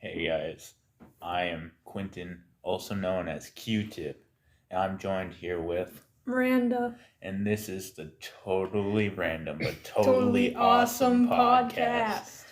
Hey guys, I am Quentin, also known as Q-Tip, and I'm joined here with, Miranda. and this is the Totally Random but Totally awesome podcast.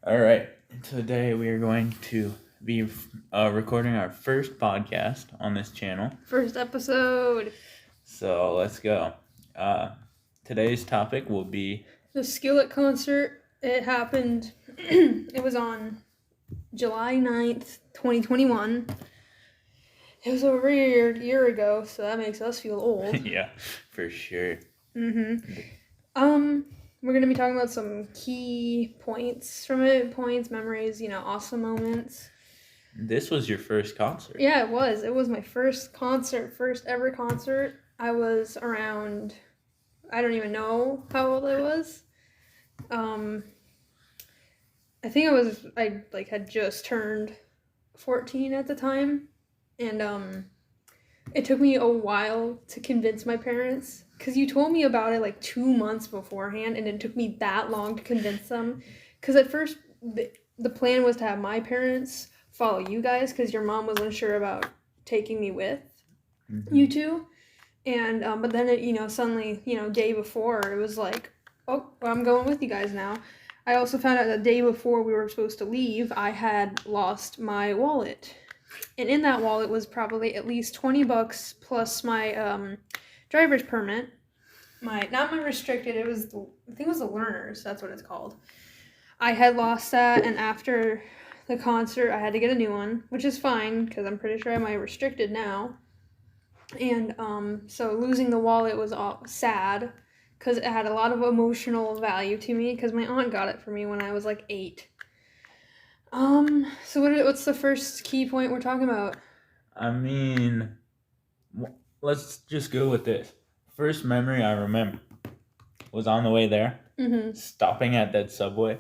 Alright, today we are going to be recording our first podcast on this channel. First episode. So let's go. Today's topic will be the Skillet concert. It happened, it was on July 9th, 2021. It was over a year ago, so that makes us feel old. Yeah, for sure. We're going to be talking about some key points from it. Points, memories, awesome moments. This was your first concert. Yeah, it was. It was my first ever concert. I was around, I don't even know how old I was. I think I had just turned 14 at the time. And it took me a while to convince my parents, because you told me about it like 2 months beforehand, and it took me that long to convince them. Because at first, the plan was to have my parents follow you guys, because your mom was unsure about taking me with you two. And but then it, suddenly, day before, it was like, oh, well, I'm going with you guys now. I also found out the day before we were supposed to leave, I had lost my wallet. And in that wallet was probably at least $20 plus my driver's permit. Not my restricted, I think it was the learners, that's what it's called. I had lost that, and after the concert, I had to get a new one, which is fine, because I'm pretty sure I have my restricted now. And so losing the wallet was all sad, because it had a lot of emotional value to me, because my aunt got it for me when I was like 8. So what's the first key point we're talking about? I mean, let's just go with this. First memory I remember was on the way there, stopping at that Subway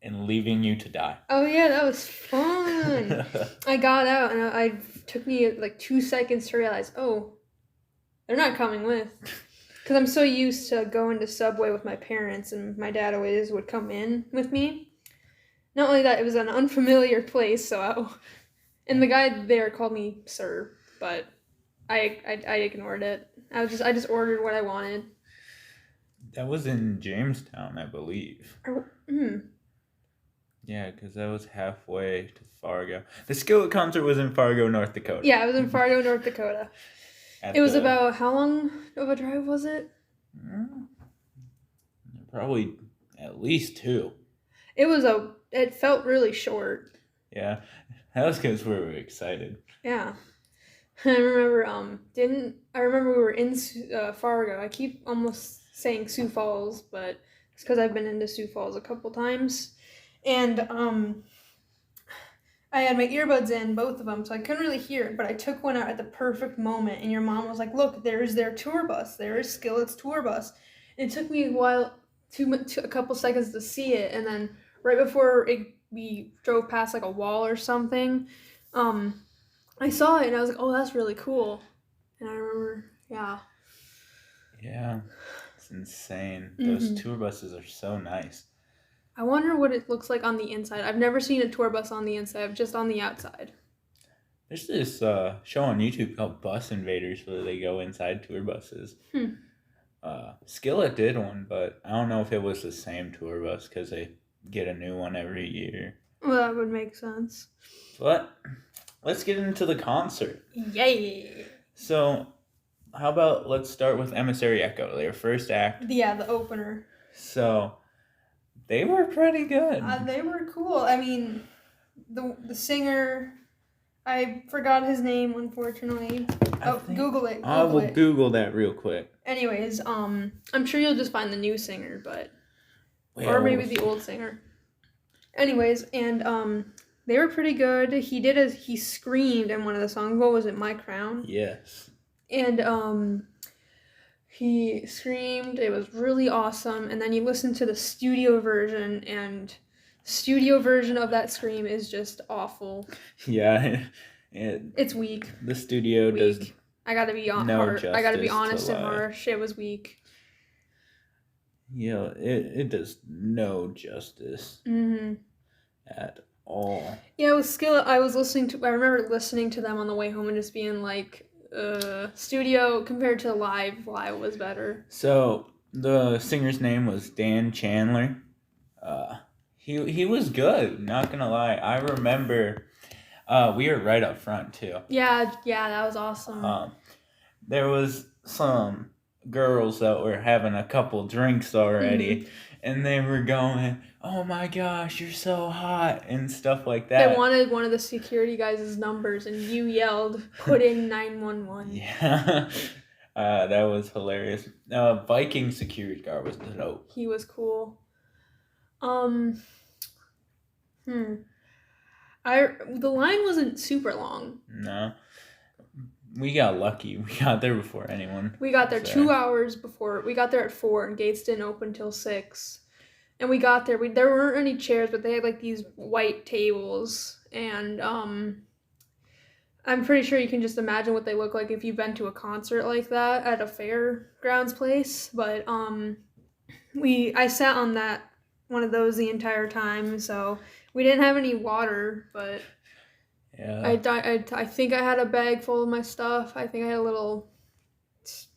and leaving you to die. Oh yeah, that was fun. I got out, and it took me like 2 seconds to realize, oh, they're not coming with. Because I'm so used to going to Subway with my parents, and my dad always would come in with me. Not only that, it was an unfamiliar place, and the guy there called me sir, but I ignored it. I just ordered what I wanted. That was in Jamestown, I believe. Yeah, because that was halfway to Fargo. The Skillet concert was in Fargo, North Dakota. Yeah, it was in Fargo, North Dakota. It was about, how long of a drive was it? Probably at least 2. It felt really short. Yeah, that was because we were excited. Yeah. I remember, we were in Fargo. I keep almost saying Sioux Falls, but it's because I've been into Sioux Falls a couple times. And, I had my earbuds in, both of them, so I couldn't really hear it, but I took one out at the perfect moment, and your mom was like, look, there's their tour bus. There is Skillet's tour bus. And it took me a while, a couple seconds to see it, and then right before we drove past like a wall or something, I saw it, and I was like, oh, that's really cool. And I remember, yeah. Yeah, it's insane. Those tour buses are so nice. I wonder what it looks like on the inside. I've never seen a tour bus on the inside, just on the outside. There's this show on YouTube called Bus Invaders where they go inside tour buses. Skillet did one, but I don't know if it was the same tour bus because they get a new one every year. Well, that would make sense. But let's get into the concert. Yay! So, how about let's start with Emissary Echo, their first act. Yeah, the opener. So, they were pretty good. They were cool. I mean, the singer, I forgot his name, unfortunately. Google it. I will Google that real quick. Anyways, I'm sure you'll just find the new singer, or maybe the old singer. Anyways, and they were pretty good. He screamed in one of the songs. What was it? My Crown? Yes. And he screamed. It was really awesome. And then you listen to the studio version, and the studio version of that scream is just awful. Yeah. It's weak. The studio does. I gotta be honest and harsh. It was weak. Yeah, it does no justice at Oh. Yeah, with Skillet, I remember listening to them on the way home and just being like, studio compared to live was better. So the singer's name was Dan Chandler. Uh, he was good. Not gonna lie. I remember. We were right up front too. Yeah, that was awesome. There was some girls that were having a couple drinks already, and they were going, "Oh my gosh, you're so hot," and stuff like that. They wanted one of the security guys' numbers, and you yelled, "Put in 911." Yeah. That was hilarious. Viking security guard was dope. He was cool. The line wasn't super long. No. We got lucky. We got there before anyone. We got there 2 hours before. We got there at 4, and gates didn't open till 6. And we got there. There weren't any chairs, but they had like these white tables, and I'm pretty sure you can just imagine what they look like if you've been to a concert like that at a fairgrounds place. But I sat on one of those the entire time, so we didn't have any water, but yeah. I think I had a bag full of my stuff. I think I had a little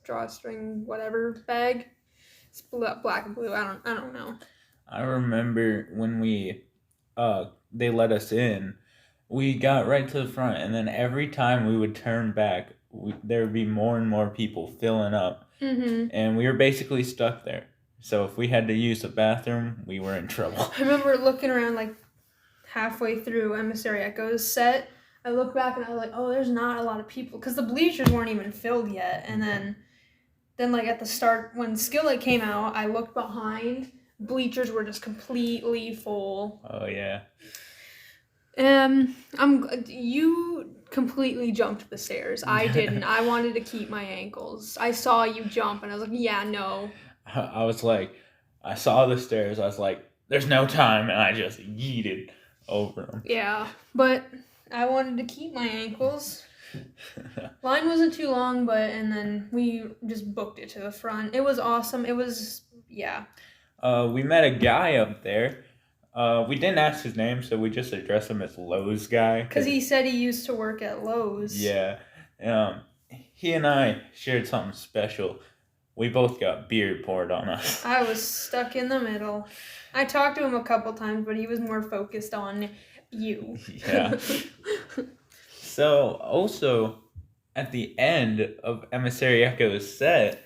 drawstring whatever bag. It's black and blue. I don't know. I remember when they let us in, we got right to the front, and then every time we would turn back, there would be more and more people filling up, and we were basically stuck there. So if we had to use the bathroom, we were in trouble. I remember looking around like halfway through Emissary Echo's set. I looked back and I was like, oh, there's not a lot of people, because the bleachers weren't even filled yet. And then like at the start when Skillet came out, I looked behind. Bleachers were just completely full. Oh yeah. You completely jumped the stairs. I didn't. I wanted to keep my ankles. I saw you jump and I was like, yeah, no. I was like, I saw the stairs. I was like, there's no time, and I just yeeted over them. Yeah, but I wanted to keep my ankles. Line wasn't too long, and then we just booked it to the front. It was awesome. It was, yeah. We met a guy up there. We didn't ask his name, so we just addressed him as Lowe's guy. Because he said he used to work at Lowe's. Yeah. He and I shared something special. We both got beer poured on us. I was stuck in the middle. I talked to him a couple times, but he was more focused on you. Yeah. So, also, at the end of Emissary Echo's set,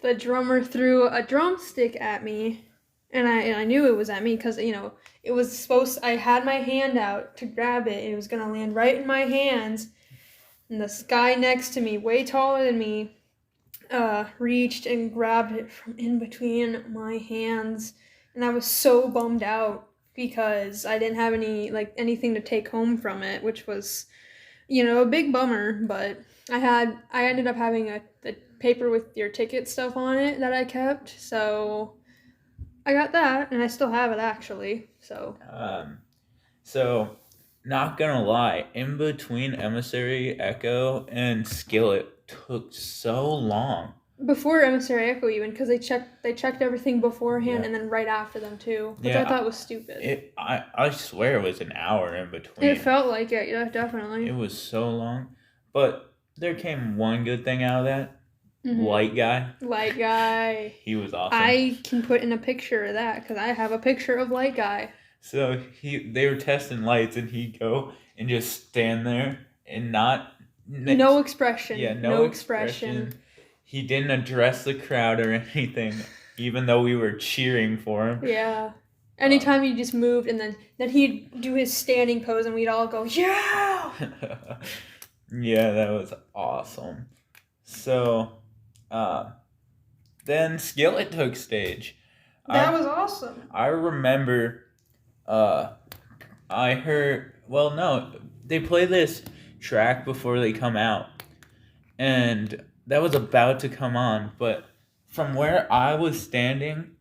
the drummer threw a drumstick at me, and I knew it was at me because, it was I had my hand out to grab it, and it was going to land right in my hands, and this guy next to me, way taller than me, reached and grabbed it from in between my hands, and I was so bummed out because I didn't have anything to take home from it, which was, a big bummer. But I ended up having the paper with your ticket stuff on it that I kept, so I got that, and I still have it actually. So not gonna lie, in between Emissary Echo and Skillet took so long. Before Emissary Echo even, because they checked everything beforehand, and then right after them too, which I thought was stupid. I swear it was an hour in between. It felt like it, yeah, definitely. It was so long, but there came one good thing out of that. Light guy. He was awesome. I can put in a picture of that because I have a picture of Light Guy. So they were testing lights, and he'd go and just stand there and no expression. Yeah, no expression. He didn't address the crowd or anything, even though we were cheering for him. Yeah. Anytime he just moved, and then he'd do his standing pose, and we'd all go, yeah! Yeah, that was awesome. So, then Skillet took stage. That was awesome. I remember, they play this track before they come out, and that was about to come on, but from where I was standing,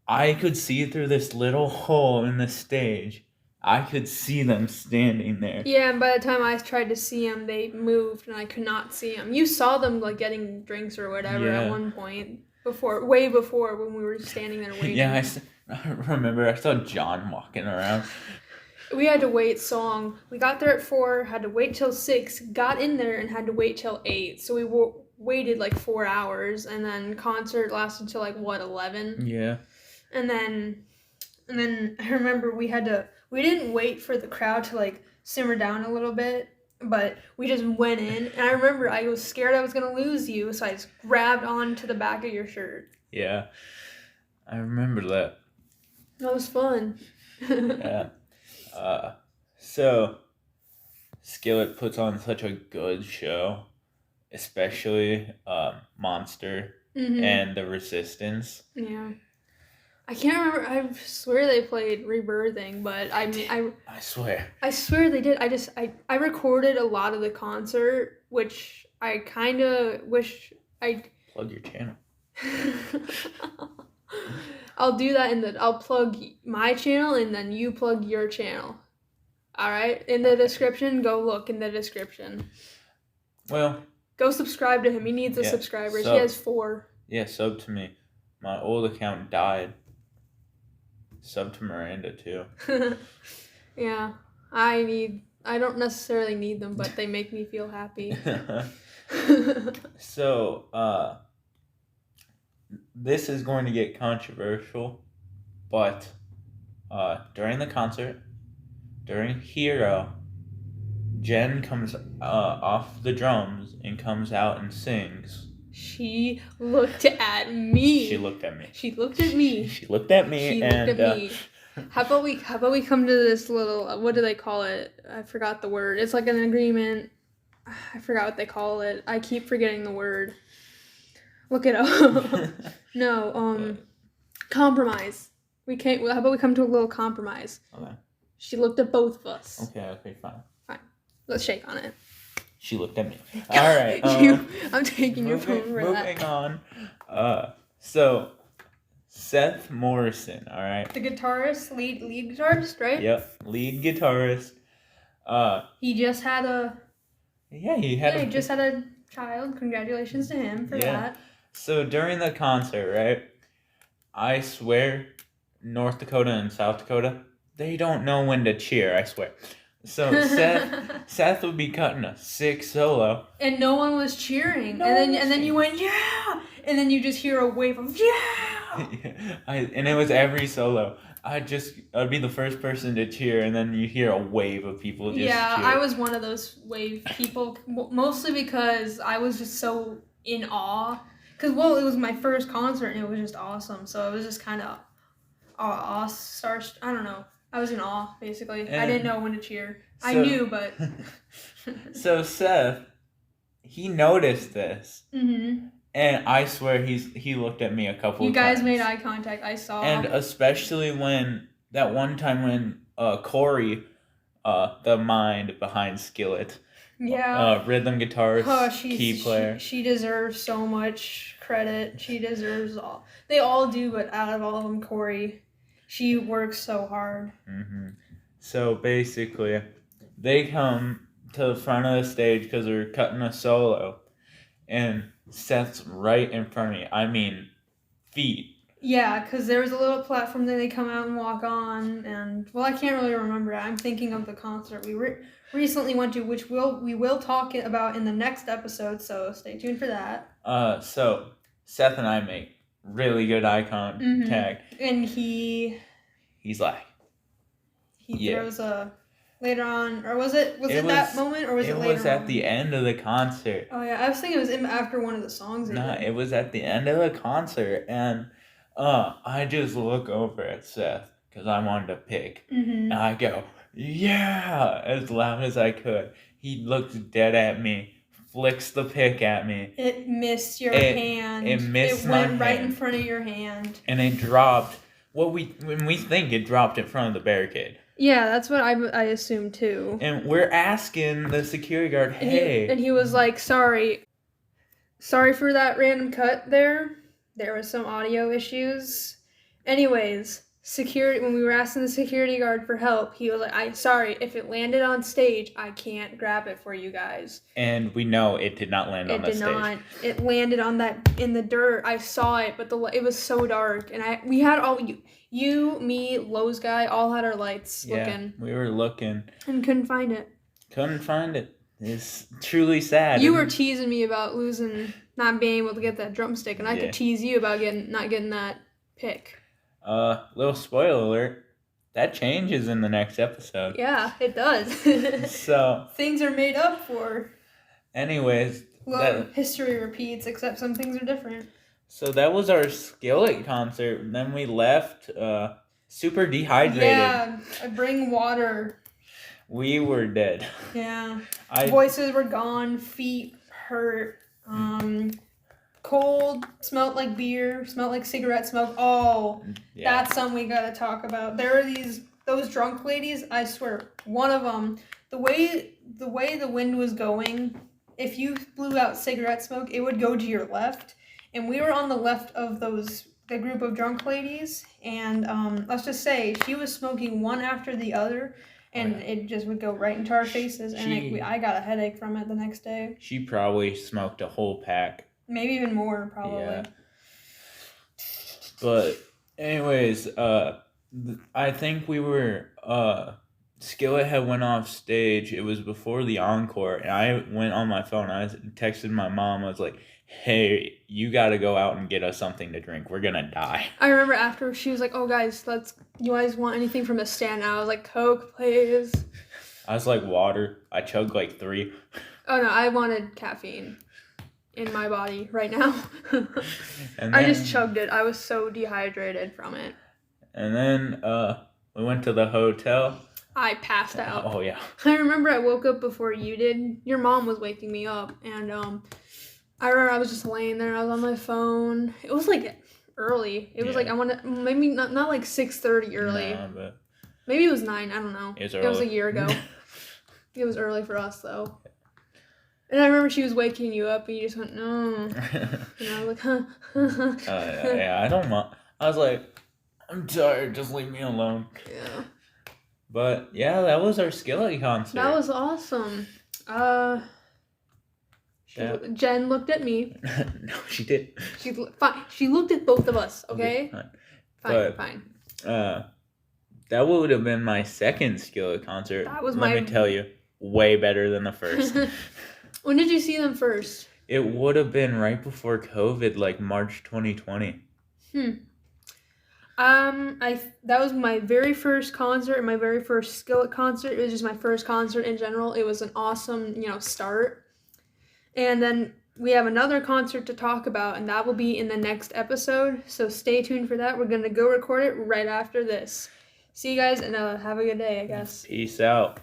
I could see through this little hole in the stage. I could see them standing there. Yeah, and by the time I tried to see them, they moved, and I could not see them. You saw them getting drinks or whatever at one point, way before when we were standing there waiting. Yeah, I remember I saw John walking around. We had to wait so long. We got there at 4, had to wait till 6, got in there and had to wait till 8. So we waited like 4 hours, and then concert lasted till like what, 11? Yeah. And then I remember we didn't wait for the crowd to like simmer down a little bit, but we just went in. And I remember I was scared I was going to lose you, so I just grabbed onto the back of your shirt. Yeah. I remember that. That was fun. Yeah. So Skillet puts on such a good show, especially Monster and the Resistance. Yeah. I can't remember. I swear they played Rebirthing, but I swear. I swear they did. I recorded a lot of the concert, which I kind of wish I plug your channel. I'll do that I'll plug my channel and then you plug your channel. All right? In the description, go look in the description. Well, go subscribe to him. He needs the subscribers. He has 4. Yeah, sub to me. My old account died. Sub to Miranda too. Yeah. I don't necessarily need them, but they make me feel happy. So, this is going to get controversial, but during the concert, during Hero, Jen comes off the drums and comes out and sings. She looked at me. She looked at me. She looked at me. She looked at me. How about we come to this little, what do they call it? I forgot the word. It's like an agreement. I forgot what they call it. I keep forgetting the word. Look it up. No, compromise. How about we come to a little compromise? Okay. She looked at both of us. Okay, fine. Fine. Let's shake on it. She looked at me. All right. I'm taking your phone for that. Moving on. So, Seth Morrison, all right? The guitarist, lead guitarist, right? Yep, lead guitarist. He just had a... Yeah, he just had a child. Congratulations to him for that. So, during the concert, right, I swear, North Dakota and South Dakota, they don't know when to cheer, I swear. So Seth would be cutting a sick solo, and no one was cheering. And then you went, yeah, and then you just hear a wave of yeah. And it was every solo. I'd be the first person to cheer, and then you hear a wave of people just cheer. I was one of those wave people, mostly because I was just so in awe. Because, it was my first concert, and it was just awesome. So it was just kind of I don't know. I was in awe, basically. And I didn't know when to cheer. I knew, but... So Seth, he noticed this. Mm-hmm. And I swear he looked at me a couple of times. You guys made eye contact, I saw. And especially that one time when Corey, the mind behind Skillet, rhythm guitarist, key player. She deserves so much credit. She deserves all. They all do, but out of all of them, Corey... She works so hard. Mm-hmm. So basically, they come to the front of the stage because they're cutting a solo, and Seth's right in front of me. I mean, feet. Yeah, because there was a little platform that they come out and walk on, and I can't really remember it. I'm thinking of the concert we recently went to, which we will talk about in the next episode. So stay tuned for that. So Seth and I make really good eye contact. And he's like... He throws a... Later on... Or was it that moment? Or was it later on? It was at the end of the concert. Oh, yeah. I was thinking it was after one of the songs. No, it was at the end of the concert. And I just look over at Seth because I wanted to pick. Mm-hmm. And I go, yeah! As loud as I could. He looked dead at me. Flicks the pick at me. It missed your hand. It missed my hand. It went right in front of your hand. And it dropped. When we think it dropped in front of the barricade. Yeah, that's what I assumed too. And we're asking the security guard, hey. And he was like, sorry for that random cut there. There was some audio issues. Anyways, security, when we were asking the security guard for help, he was like, sorry, if it landed on stage, I can't grab it for you guys. And we know it did not land on the stage. It did not. It landed on in the dirt. I saw it, but it was so dark. And we had you, me, Lowe's guy, all had our lights looking. We were looking. And couldn't find it. It's truly sad. You were teasing me about not being able to get that drumstick, and I could tease you about not getting that pick. Little spoiler alert. That changes in the next episode. Yeah, it does. So things are made up for. Anyways, history repeats, except some things are different. So that was our Skillet concert. Then we left super dehydrated. Yeah, bring water. We were dead. Yeah. Voices were gone, feet hurt, cold, smelled like beer, smelled like cigarette smoke. Oh, that's something we gotta talk about. There are those drunk ladies, I swear, one of them, the way the wind was going, if you blew out cigarette smoke, it would go to your left. And we were on the left of the group of drunk ladies, and let's just say she was smoking one after the other, and it just would go right into our faces, and I got a headache from it the next day. She probably smoked a whole pack. Maybe even more, probably. Yeah. But anyways, I think we were Skillet had went off stage. It was before the encore, and I went on my phone. I texted my mom. I was like, hey, you got to go out and get us something to drink. We're going to die. I remember after she was like, oh, guys, you guys want anything from the stand? And I was like, Coke, please. I was like, water. I chugged like 3. Oh, no, I wanted caffeine in my body right now. And I just chugged it. I was so dehydrated from it. And then we went to the hotel. I passed out. Oh, yeah. I remember I woke up before you did. Your mom was waking me up, and I remember I was just laying there. I was on my phone. It was like early. It was like maybe not like 6:30 early. No, but maybe it was 9. I don't know. It was early. It was a year ago. It was early for us though. And I remember she was waking you up, and you just went no. And I was like, huh. Yeah, I don't mind. I was like, I'm tired. Just leave me alone. Yeah. But yeah, that was our Skillet concert. That was awesome. Jen looked at me. No, she did. She looked at both of us. Okay. Fine. That would have been my second Skillet concert. Let me tell you, way better than the first. When did you see them first? It would have been right before COVID, like March 2020. That was my very first concert, my very first Skillet concert. It was just my first concert in general. It was an awesome, start. And then we have another concert to talk about, and that will be in the next episode. So stay tuned for that. We're going to go record it right after this. See you guys, and have a good day, I guess. Peace out.